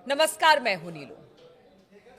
नमस्कार, मैं हूं नीलू।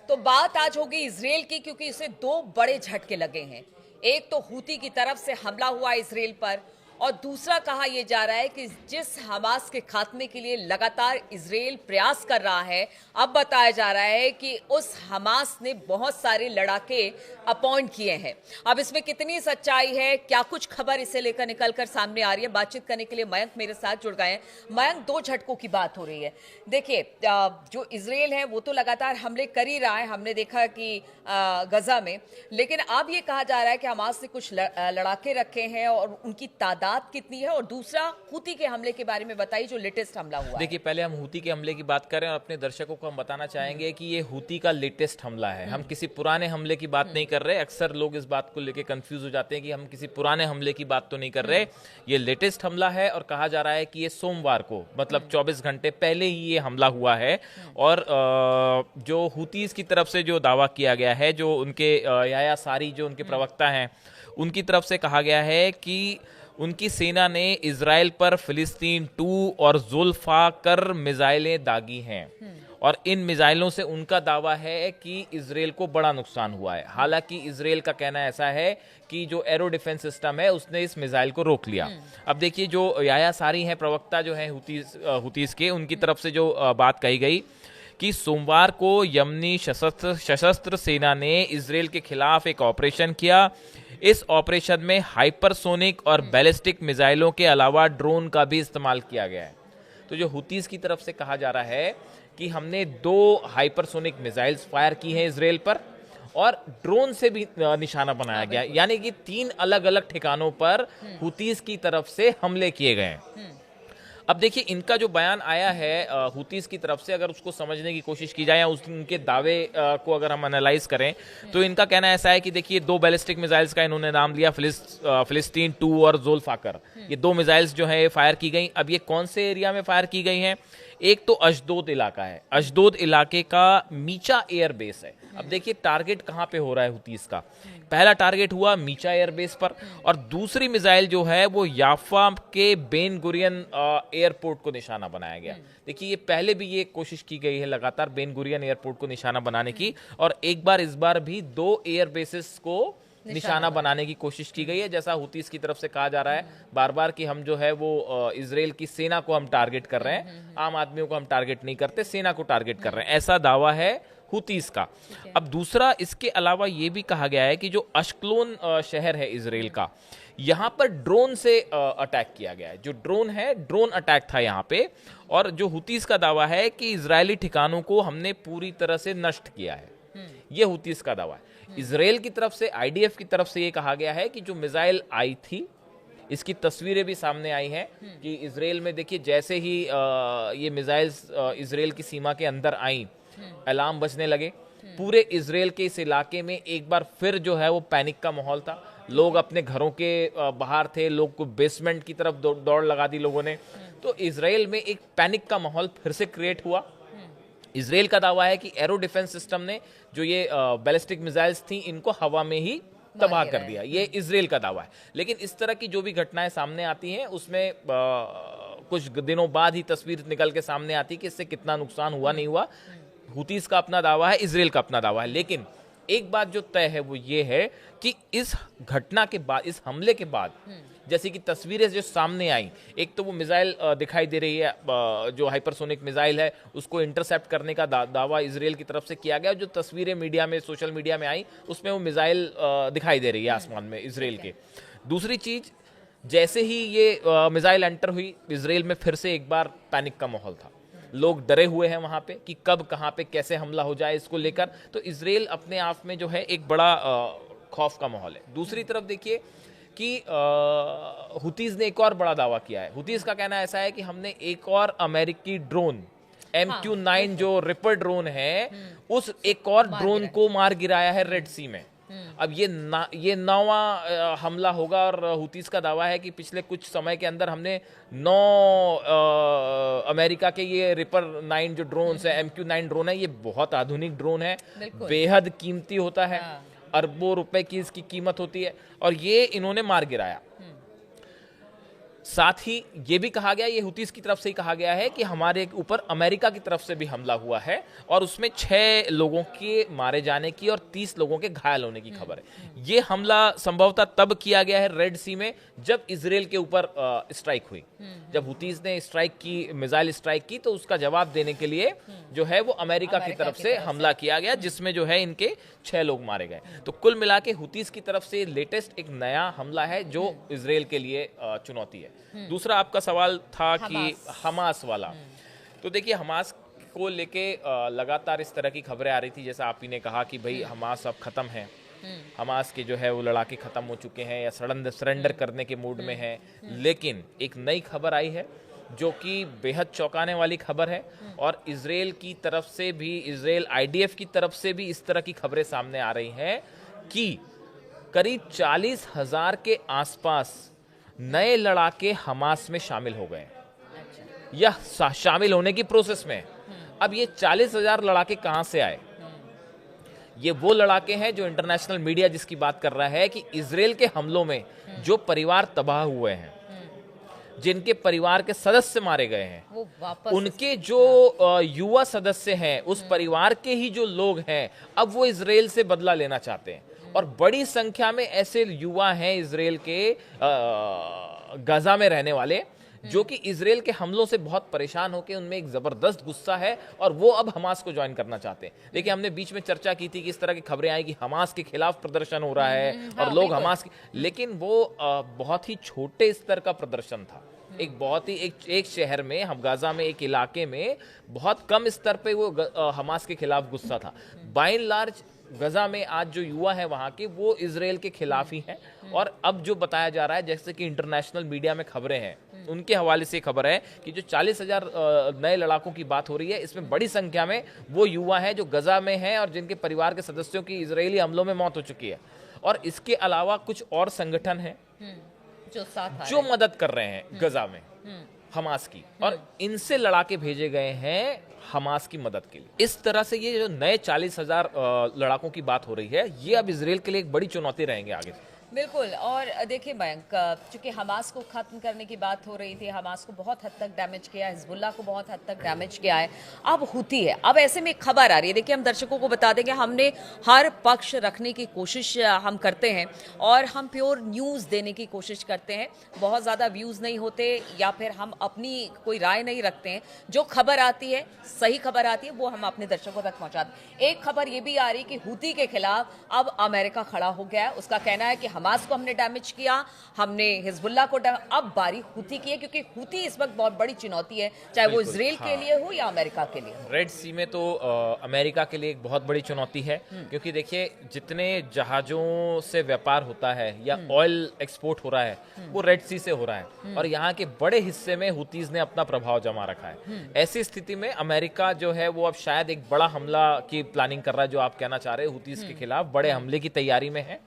तो बात आज होगी इजराइल की, क्योंकि इसे दो बड़े झटके लगे हैं। एक तो हूती की तरफ से हमला हुआ इजराइल पर, और दूसरा कहा यह जा रहा है कि जिस हमास के खात्मे के लिए लगातार इजराइल प्रयास कर रहा है, अब बताया जा रहा है कि उस हमास ने बहुत सारे लड़ाके अपॉइंट किए हैं। अब इसमें कितनी सच्चाई है, क्या कुछ खबर इसे लेकर निकलकर सामने आ रही है, बातचीत करने के लिए मयंक मेरे साथ जुड़ गए हैं। मयंक, दो झटकों की बात हो रही है। देखिए, जो इजराइल है वो तो लगातार हमले कर ही रहा है, हमने देखा कि गजा में, लेकिन अब ये कहा जा रहा है कि हमास ने कुछ लड़ाके रखे हैं, और उनकी तादाद कितनी है। और दूसरा, हूती के हमले के बारे में बताइए, जो लेटेस्ट हमला हुआ है। देखिए, पहले हम हूती के हमले की बात करें और अपने दर्शकों को हम बताना चाहेंगे कि ये हूती का लेटेस्ट हमला है। हम किसी पुराने हमले की बात नहीं कर रहे। अक्सर लोग इस बात को लेकर कंफ्यूज हो जाते हैं कि हम किसी पुराने हमले की बात तो नहीं कर रहे। ये लेटेस्ट हमला है और कहा जा रहा है कि ये सोमवार को, मतलब 24 घंटे पहले ही ये हमला हुआ है। और जो हूतीज की तरफ से जो दावा किया गया है, जो उनके याया सारी जो उनके प्रवक्ता हैं, उनकी तरफ से कहा गया है कि उनकी सेना ने इजराइल पर फिलिस्तीन 2 और जुल्फाकर मिसाइलें दागी हैं। और इन मिसाइलों से उनका दावा है कि इजराइल को बड़ा नुकसान हुआ है। हालांकि इजराइल का कहना ऐसा है कि जो एरो डिफेंस सिस्टम है उसने इस मिसाइल को रोक लिया। अब देखिए, जो याया सारी हैं, प्रवक्ता जो हैं हुतीस के, उनकी तरफ से जो बात कही गई कि सोमवार को यमनी सशस्त्र सेना ने इजराइल के खिलाफ एक ऑपरेशन किया। इस ऑपरेशन में हाइपरसोनिक और बैलिस्टिक मिसाइलों के अलावा ड्रोन का भी इस्तेमाल किया गया है। तो जो हुतीज की तरफ से कहा जा रहा है कि हमने 2 हाइपरसोनिक मिसाइल्स फायर की हैं इजराइल पर, और ड्रोन से भी निशाना बनाया गया, यानी कि 3 अलग अलग ठिकानों पर हुतीज की तरफ से हमले किए गए हैं। अब देखिए, इनका जो बयान आया है हुतीज की तरफ से, अगर उसको समझने की कोशिश की जाए या उनके दावे को अगर हम एनालाइज करें, तो इनका कहना ऐसा है कि देखिए, 2 बैलिस्टिक मिसाइल्स का इन्होंने नाम लिया, फिलिस्तीन 2 और जुल्फाकर। ये 2 मिसाइल्स जो है फायर की गई। अब ये कौन से एरिया में फायर की गई हैं? एक तो अशदोद इलाका है, अशदोद इलाके का मीचा एयर बेस है। अब देखिए, टारगेट कहां पे हो रहा है हुतीस का। पहला टारगेट हुआ मीचा एयरबेस पर, और दूसरी मिसाइल जो है वो याफा के बेन गुरियन एयरपोर्ट को निशाना बनाया गया। देखिए, ये पहले भी ये कोशिश की गई है लगातार बेन गुरियन एयरपोर्ट को निशाना बनाने की, और एक बार इस बार भी 2 एयरबेसेस को निशाना बनाने की कोशिश की गई है। जैसा हुतीस की तरफ से कहा जा रहा है बार बार कि हम जो है वो इजराइल की सेना को हम टारगेट कर रहे हैं, आम आदमियों को हम टारगेट नहीं करते, सेना को टारगेट कर रहे हैं, ऐसा दावा है हुतीस का। अब दूसरा, इसके अलावा ये भी कहा गया है कि जो अश्कलोन शहर है इजराइल का, यहां पर ड्रोन से अटैक किया गया है। जो ड्रोन है, ड्रोन अटैक था यहां पे। और जो हुतीस का दावा है कि इजरायली ठिकानों को हमने पूरी तरह से नष्ट किया है, ये हुतीस का दावा है। इजराइल की तरफ से, आईडीएफ की तरफ से ये कहा गया है कि जो मिसाइल आई थी, इसकी तस्वीरें भी सामने आई हैं कि इजराइल में देखिए, जैसे ही ये मिसाइल्स इजराइल की सीमा के अंदर आई, अलार्म बजने लगे। पूरे इजराइल के इस इलाके में एक बार फिर जो है वो पैनिक का माहौल था। लोग अपने घरों के बाहर थे, लोग को बेसमेंट की तरफ दौड़ लगा दी लोगों ने। तो इजराइल में एक पैनिक का माहौल फिर से क्रिएट हुआ। इजराइल का दावा है कि एरो डिफेंस सिस्टम ने जो ये बैलिस्टिक मिसाइल्स थी, इनको हवा में ही तबाह कर दिया। ये इजराइल का दावा है। लेकिन इस तरह की जो भी घटनाएं सामने आती हैं, उसमें कुछ दिनों बाद ही तस्वीर निकल के सामने आती है कि इससे कितना नुकसान हुआ, नहीं हुआ। हुतीस का अपना दावा है, इजराइल का अपना दावा है। लेकिन एक बात जो तय है वो ये है कि इस घटना के बाद, इस हमले के बाद, जैसे कि तस्वीरें जो सामने आई, एक तो वो मिसाइल दिखाई दे रही है, जो हाइपरसोनिक मिसाइल है, उसको इंटरसेप्ट करने का दावा इजराइल की तरफ से किया गया। जो तस्वीरें मीडिया में, सोशल मीडिया में आई, उसमें वो मिसाइल दिखाई दे रही है आसमान में इजराइल के। दूसरी चीज, जैसे ही ये मिसाइल एंटर हुई, इजराइल में फिर से एक बार पैनिक का माहौल था। लोग डरे हुए हैं वहां पे कि कब, कहां पे, कैसे हमला हो जाए, इसको लेकर। तो इजराइल अपने आप में जो है एक बड़ा खौफ का माहौल है। दूसरी तरफ देखिए कि हुतीज ने एक और बड़ा दावा किया है। हुतीज का कहना ऐसा है कि हमने एक और अमेरिकी ड्रोन MQ-9 जो रिपर ड्रोन है, उस एक और ड्रोन को मार गिराया है रेड सी में। अब ये 9वां हमला होगा, और हुतीस का दावा है कि पिछले कुछ समय के अंदर हमने 9 अमेरिका के ये रिपर 9 जो ड्रोन है, MQ-9 ड्रोन है, ये बहुत आधुनिक ड्रोन है, बेहद कीमती होता है, अरबों रुपए की इसकी कीमत होती है, और ये इन्होंने मार गिराया। साथ ही ये भी कहा गया, ये हुतीस की तरफ से ही कहा गया है कि हमारे ऊपर अमेरिका की तरफ से भी हमला हुआ है और उसमें 6 लोगों के मारे जाने की और 30 लोगों के घायल होने की खबर है। ये हमला संभवतः तब किया गया है रेड सी में जब इजराइल के ऊपर स्ट्राइक हुई। जब हुतीस ने स्ट्राइक की, मिसाइल स्ट्राइक की, तो उसका जवाब देने के लिए जो है वो अमेरिका की तरफ से हमला किया गया, जिसमें जो है इनके 6 लोग मारे गए। तो कुल मिला के हुतीस की तरफ से लेटेस्ट एक नया हमला है जो इजराइल के लिए चुनौती है। दूसरा आपका सवाल था कि हमास वाला, तो देखिए हमास को लेके लगातार इस तरह की खबरें आ रही थी, जैसा आप ही ने कहा कि भाई हमास अब खत्म है, हमास के जो है वो लड़ाके खत्म हो चुके हैं या सरेंडर करने के मूड में है। लेकिन एक नई खबर आई है जो कि बेहद चौंकाने वाली खबर है और इजराइल की तरफ से भी, इजराइल आईडीएफ की तरफ से भी इस तरह की खबरें सामने आ रही हैं कि करीब 40,000 के आसपास नए लड़ाके हमास में शामिल हो गए या शामिल होने की प्रोसेस में। अब ये 40,000 लड़ाके कहां से आए? ये वो लड़ाके हैं जो इंटरनेशनल मीडिया जिसकी बात कर रहा है कि इजराइल के हमलों में जो परिवार तबाह हुए हैं, जिनके परिवार के सदस्य मारे गए हैं, वो वापस उनके जो युवा सदस्य हैं, उस परिवार के ही जो लोग हैं, अब वो इजराइल से बदला लेना चाहते हैं। और बड़ी संख्या में ऐसे युवा हैं इजराइल के गाजा में रहने वाले, जो कि इजराइल के हमलों से बहुत परेशान होकर उनमें एक जबरदस्त गुस्सा है और वो अब हमास को ज्वाइन करना चाहते हैं। देखिए हमने बीच में चर्चा की थी कि इस तरह की खबरें आई कि हमास के खिलाफ प्रदर्शन हो रहा है और लोग हमास, लेकिन वो बहुत ही छोटे स्तर का प्रदर्शन था। एक बहुत ही एक शहर में, हम गाजा में, एक इलाके में बहुत कम स्तर पे वो हमास के खिलाफ गुस्सा था। बाय एंड लार्ज गजा में आज जो युवा है वहां के, वो इजराइल के खिलाफ ही हैं। और अब जो बताया जा रहा है, जैसे कि इंटरनेशनल मीडिया में खबरें हैं, उनके हवाले से खबर है कि जो 40,000 नए लड़ाकों की बात हो रही है, इसमें बड़ी संख्या में वो युवा हैं जो गजा में हैं और जिनके परिवार के सदस्यों की इजरायली हमलों में मौत हो चुकी है। और इसके अलावा कुछ और संगठन हैं जो मदद कर रहे हैं गजा में हमास की, और इनसे लड़ाके भेजे गए हैं हमास की मदद के लिए। इस तरह से ये जो नए 40,000 लड़ाकों की बात हो रही है, ये अब इजराइल के लिए एक बड़ी चुनौती रहेंगे आगे। बिल्कुल। और देखिए मयंक, चूंकि हमास को खत्म करने की बात हो रही थी, हमास को बहुत हद तक डैमेज किया, हिजबुल्लाह को बहुत हद तक डैमेज किया है, अब हुती है। अब ऐसे में एक खबर आ रही है, देखिए हम दर्शकों को बता देंगे, हमने हर पक्ष रखने की कोशिश हम करते हैं और हम प्योर न्यूज़ देने की कोशिश करते हैं। बहुत ज़्यादा व्यूज़ नहीं होते या फिर हम अपनी कोई राय नहीं रखते हैं। जो खबर आती है, सही खबर आती है, वो हम अपने दर्शकों तक पहुँचाते हैं। एक खबर ये भी आ रही कि हुती के खिलाफ अब अमेरिका खड़ा हो गया है। उसका कहना है कि हमास को हमने डैमेज किया, हमने हिजबुल्लाह को अब बारी हुती की है, क्योंकि हुती इस वक्त बहुत बड़ी चुनौती है, चाहे वो इजराइल के लिए हो या अमेरिका के लिए। रेड सी में तो अमेरिका के लिए एक बहुत बड़ी चुनौती है, क्योंकि देखिए जितने जहाजों से व्यापार होता है या ऑयल एक्सपोर्ट हो रहा है, वो रेड सी से हो रहा है और यहाँ के बड़े हिस्से में हुतीज ने अपना प्रभाव जमा रखा है। ऐसी स्थिति में अमेरिका जो है वो अब शायद एक बड़ा हमला की प्लानिंग कर रहा है, जो आप कहना चाह रहे हैं, हुतीज के खिलाफ बड़े हमले की तैयारी में है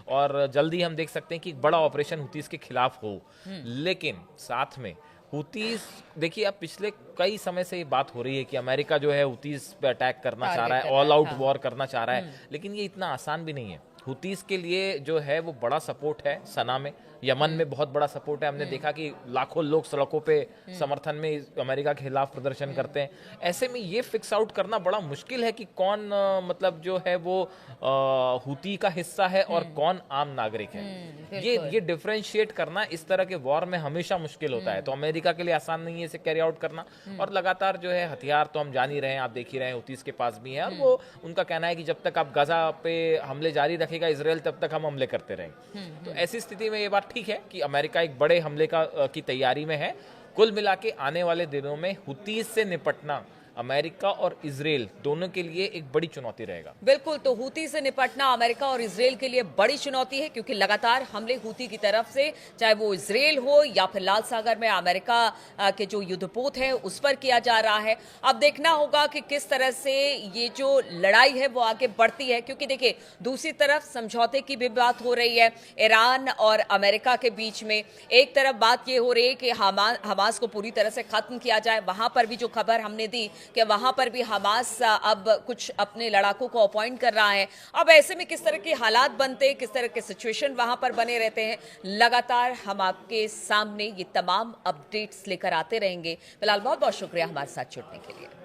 और जल्दी हम देख सकते हैं कि एक बड़ा ऑपरेशन हुतीज के खिलाफ हो। लेकिन साथ में हुतीज, देखिए अब पिछले कई समय से ये बात हो रही है कि अमेरिका जो है हुतीज पे अटैक करना चाह रहा है, ऑल आउट वॉर करना चाह रहा है, लेकिन ये इतना आसान भी नहीं है। हुतीज के लिए जो है वो बड़ा सपोर्ट है सना में, यमन में बहुत बड़ा सपोर्ट है। हमने देखा कि लाखों लोग सड़कों पे समर्थन में अमेरिका के खिलाफ प्रदर्शन करते हैं। ऐसे में ये फिक्स आउट करना बड़ा मुश्किल है कि कौन मतलब जो है वो हुती का हिस्सा है और कौन आम नागरिक है। ये डिफरेंशिएट करना इस तरह के वॉर में हमेशा मुश्किल होता है, तो अमेरिका के लिए आसान नहीं है इसे कैरी आउट करना। और लगातार जो है हथियार तो हम जान ही रहे हैं, आप देख ही रहे हैं, हुतीज के पास भी है और वो उनका कहना है कि जब तक आप गाजा पे हमले जारी रखेगा इजराइल, तब तक हम हमले करते रहेंगे। तो ऐसी स्थिति में ये बात ठीक है कि अमेरिका एक बड़े हमले की तैयारी में है। कुल मिला के आने वाले दिनों में हुतीज से निपटना अमेरिका और इजराइल दोनों के लिए एक बड़ी चुनौती रहेगा। बिल्कुल, तो हुती से निपटना अमेरिका और इजराइल के लिए बड़ी चुनौती है, क्योंकि लगातार हमले हुती की तरफ से, चाहे वो इजराइल हो या फिर लाल सागर में अमेरिका के जो युद्धपोत है उस पर किया जा रहा है। अब देखना होगा कि किस तरह से ये जो लड़ाई है वो आगे बढ़ती है, क्योंकि देखिए दूसरी तरफ समझौते की भी बात हो रही है ईरान और अमेरिका के बीच में। एक तरफ बात ये हो रही है कि हमास को पूरी तरह से खत्म किया जाए, वहां पर भी जो खबर हमने दी कि वहां पर भी हमास अब कुछ अपने लड़ाकों को अपॉइंट कर रहा है। अब ऐसे में किस तरह के हालात बनते हैं, किस तरह के सिचुएशन वहां पर बने रहते हैं, लगातार हम आपके सामने ये तमाम अपडेट्स लेकर आते रहेंगे। फिलहाल बहुत बहुत शुक्रिया हमारे साथ जुड़ने के लिए।